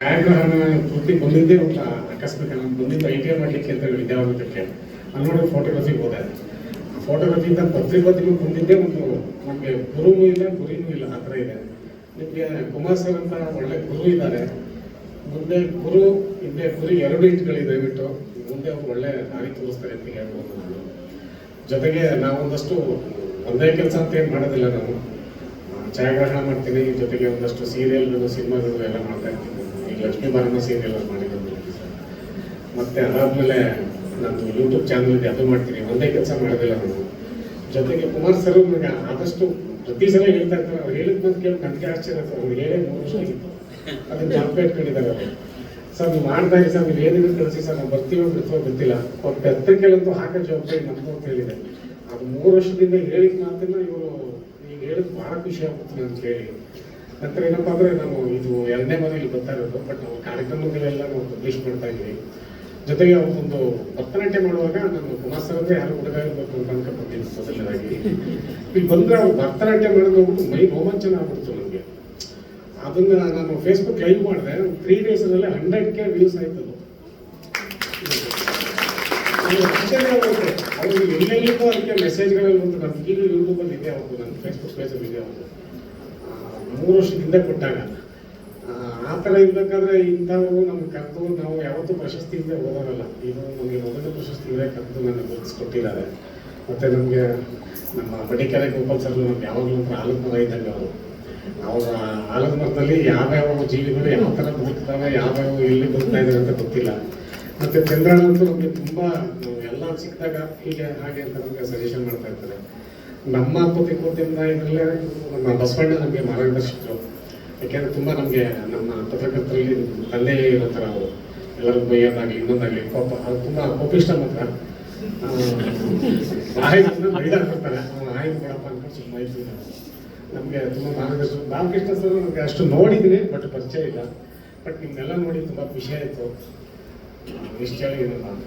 ಛಾಯಾಗ್ರಹಣ ಪೂರ್ತಿ ಬಂದಿದ್ದೇ ಒಂದು ಆಕಸ್ಮಿಕ. ನಾನು ಬಂದಿದ್ದು ITI ಮಾಡಲಿಕ್ಕೆ ಅಂತ ವಿದ್ಯಾವರ್ಧಕಕ್ಕೆ. ಅಲ್ಲಿ ನೋಡಿ ಫೋಟೋಗ್ರಫಿಗೆ ಹೋದೆ. ಫೋಟೋಗ್ರಫಿಯಿಂದ ಪತ್ರಿಕೋದ್ಯಮ ಬಂದಿದ್ದೇ ಒಂದು ನಮಗೆ ಗುರುನೂ ಇಲ್ಲ ಗುರಿನೂ ಇಲ್ಲ, ಆ ಥರ ಇದೆ. ನಿಮಗೆ ಕುಮಾರ್ ಸರ್ ಅಂತ ಒಳ್ಳೆ ಗುರು ಇದ್ದಾರೆ. ಮುಂದೆ ಗುರು ಹಿಂದೆ ಗುರಿ ಎರಡು ಇಟ್ಕೊಳ್ಳಿ ದಯವಿಟ್ಟು. ಮುಂದೆ ಅವ್ರು ಒಳ್ಳೆ ದಾರಿ ತೋರಿಸ್ತಾರೆ ಅಂತ ಹೇಳ್ಬೋದು ನಾನು. ಜೊತೆಗೆ ನಾವೊಂದಷ್ಟು ಒಂದೇ ಕೆಲಸ ಅಂತ ಏನು ಮಾಡೋದಿಲ್ಲ. ನಾವು ಛಾಯಾಗ್ರಹಣ ಮಾಡ್ತೀನಿ, ಜೊತೆಗೆ ಒಂದಷ್ಟು ಸೀರಿಯಲ್ಗಳು ಸಿನಿಮಾಗಳು ಎಲ್ಲ ಮಾಡ್ತಾ ಇರ್ತೀನಿ. ಈಗ ಲಕ್ಷ್ಮೀ ಬಾರಮ್ಮ ಸೀರಿಯಲ್ ಮಾಡಿದ್ದೀನಿ ಸರ್. ಮತ್ತೆ ಅದಾದ್ಮೇಲೆ ನಂದು ಯೂಟ್ಯೂಬ್ ಚಾನಲ್ ಇದೆ, ಅದು ಮಾಡ್ತೀನಿ. ಒಂದೇ ಕೆಲಸ ಮಾಡೋದಿಲ್ಲ ನಾನು. ಜೊತೆಗೆ ಕುಮಾರ್ ಸರ್ ನನಗೆ ಆದಷ್ಟು ಪ್ರತಿ ಸಲ ಹೇಳ್ತಾ ಇರ್ತಾರೆ. ಅವ್ರು ಹೇಳಿದ ಬಂದು ಕೇಳಿ ನನಗೆ ಆಶ್ಚರ್ಯ ಸರ್. ಅವ್ರು ಹೇಳೇ 3 ವರ್ಷ ಆಗಿತ್ತು, ಅದನ್ನ ಜಾಬ್ ಇಟ್ಕೊಂಡಿದ್ದಾರೆ ಅವರು. ಸರ್ ನೀವು ಮಾಡ್ತಾ ಇರಿ ಸರ್, ನೀವು ಏನಿದ್ರು ಕಳಿಸಿ ಸರ್, ನಾವು ಬರ್ತೀವೋ ಬಿಡ್ತೀವೋ ಗೊತ್ತಿಲ್ಲ. ಅವ್ರ ಪತ್ರಿಕೆಗಳಂತೂ ಹಾಕೋ ಜವಾಬ್ದಾರಿ ನಮ್ಮದು ಅಂತ ಹೇಳಿದೆ. ಅದು 3 ವರ್ಷದಿಂದ ಹೇಳಿದ ಮಾತನ್ನ ಇವರು ಈಗ ಹೇಳಿದ್ ಭಾಳ ಖುಷಿ ಆಗುತ್ತೆ ಅಂತ ಹೇಳಿ. ನಂತರ ಏನಪ್ಪ ಅಂದರೆ ನಾವು ಇದು 2ನೇ ಬಾರಿ ಬರ್ತಾ ಇರೋದು. ಬಟ್ ನಾವು ಕಾರ್ಯಕ್ರಮಗಳೆಲ್ಲ ನಾವು ಪಬ್ಲಿಷ್ ಮಾಡ್ತಾ ಇದ್ವಿ. ಜೊತೆಗೆ ಅವತ್ತೊಂದು ಭರತನಾಟ್ಯ ಮಾಡುವಾಗ ನಾನು ಕುಮಾರ್ ಸರ್ ಅಂದರೆ ಯಾರು ಹುಡುಗ ಇರಬೇಕು ಅಂತ ಅನ್ಕೊಂಡ್ಬರ್ತೀನಿ ಮೊದಲನೇದಾಗಿ. ಇಲ್ಲಿ ಬಂದರೆ ಅವ್ರು ಭರತನಾಟ್ಯ ಮಾಡೋದು ಹೋಗ್ಬಿಟ್ಟು ಮೈ ರೋಮಾಂಚನ ಆಗ್ಬಿಡ್ತು ನನಗೆ. ಅದನ್ನ ನಾನು ಫೇಸ್ಬುಕ್ ಲೈವ್ ಮಾಡಿದೆ. 3 ಡೇಸಲ್ಲೇ 100K ವ್ಯೂಸ್ ಆಯ್ತದು. ಆಶ್ಚರ್ಯ ಆಗುತ್ತೆ. ಅವರು ಎಲ್ಲೆಲ್ಲಿಂದ ಅದಕ್ಕೆ ಮೆಸೇಜ್ಗಳಲ್ಲಿ ಬಂದು ನನ್ನ ಈಗ ಯೂಟ್ಯೂಬಲ್ಲಿ ಇದೆ, ಅವ್ರದ್ದು ನನ್ನ ಫೇಸ್ಬುಕ್ ಪೇಜಲ್ಲಿ ಇದೆ. ಅವರು 3 ವರ್ಷದಿಂದ ಕೊಟ್ಟಾಗ ಆ ಥರ ಇರಬೇಕಾದ್ರೆ ಇಂಥವು ನಮ್ಗೆ ಕರೆದು ನಾವು ಯಾವತ್ತೂ ಪ್ರಶಸ್ತಿಯಿಂದ ಓದೋರಲ್ಲ. ಇದು ನಮಗೆ ಮೊದಲ ಪ್ರಶಸ್ತಿ ಇವರೇ ಕರೆದು ನನಗೆ ಗುರುತಿಸ್ಕೊಟ್ಟಿದ್ದಾರೆ. ಮತ್ತು ನಮಗೆ ನಮ್ಮ ಬಡಿಕೆರೆ ಗೋಪಾಲ್ ಸರ್ ನಮ್ಗೆ ಯಾವಾಗಲೂ ಒಂಥರ ಆಲದ ಮರ ಇದ್ದಂಗೆ ಅವರು. ಅವರ ಆಲದ ಮರದಲ್ಲಿ ಯಾವ್ಯಾವ ಜೀವಿಗಳು ಯಾವ ಥರ ಬದುಕ್ತವೆ, ಯಾವ್ಯಾವ ಎಲ್ಲಿ ಬದುಕ್ತಾ ಇದ್ದಾವೆ ಅಂತ ಗೊತ್ತಿಲ್ಲ. ಮತ್ತು ಚಂದ್ರಣ್ಣ ಅಂತೂ ನಮಗೆ ತುಂಬ ಎಲ್ಲ ಸಿಕ್ಕಿದಾಗ ಹೀಗೆ ಹಾಗೆ ಅಂತ ನಮಗೆ ಸಜೆಷನ್ ಮಾಡ್ತಾ ಇರ್ತಾರೆ. ನಮ್ಮ ಪತ್ರಿಕೋದ್ಯಮದ ಇದರಲ್ಲೇ ನಮ್ಮ ಬಸವಣ್ಣ ನಮಗೆ ಮಾರ್ಗದರ್ಶಕರು. ಯಾಕೆಂದರೆ ತುಂಬ ನಮಗೆ ನಮ್ಮ ಪತ್ರಕರ್ತರಲ್ಲಿ ತಂದೆ ಇರೋ ಥರ ಅವರು. ಎಲ್ಲರಿಗೂ ಬೈಯೋದಾಗಲಿ ಇನ್ನೊಂದಾಗಲಿ ಕೋಪ, ಅದು ತುಂಬ ಕೋಪಿಷ್ಟ ಮಾತ್ರ. ಆಯ್ತು ಬೈದಾಡ್ಬಿಡ್ತಾರೆ, ಆಯ್ತು ಕೊಡಪ್ಪ ಅನ್ಕೊಂಡು ಸುಮ್ಮನೆ ಆಯ್ತು. ನಮಗೆ ತುಂಬ ಮಾರ್ಗದರ್ಶಕ ಬಾಲಕೃಷ್ಣ ಸರ್ ನನಗೆ ಅಷ್ಟು ನೋಡಿದ್ದೀನಿ, ಬಟ್ ಪರಿಚಯ ಇಲ್ಲ. ಬಟ್ ನಿಮ್ಮನ್ನೆಲ್ಲ ನೋಡಿ ತುಂಬ ಖುಷಿ ಆಯಿತು. ಇಷ್ಟು ಹೇಳಿ ನಾನು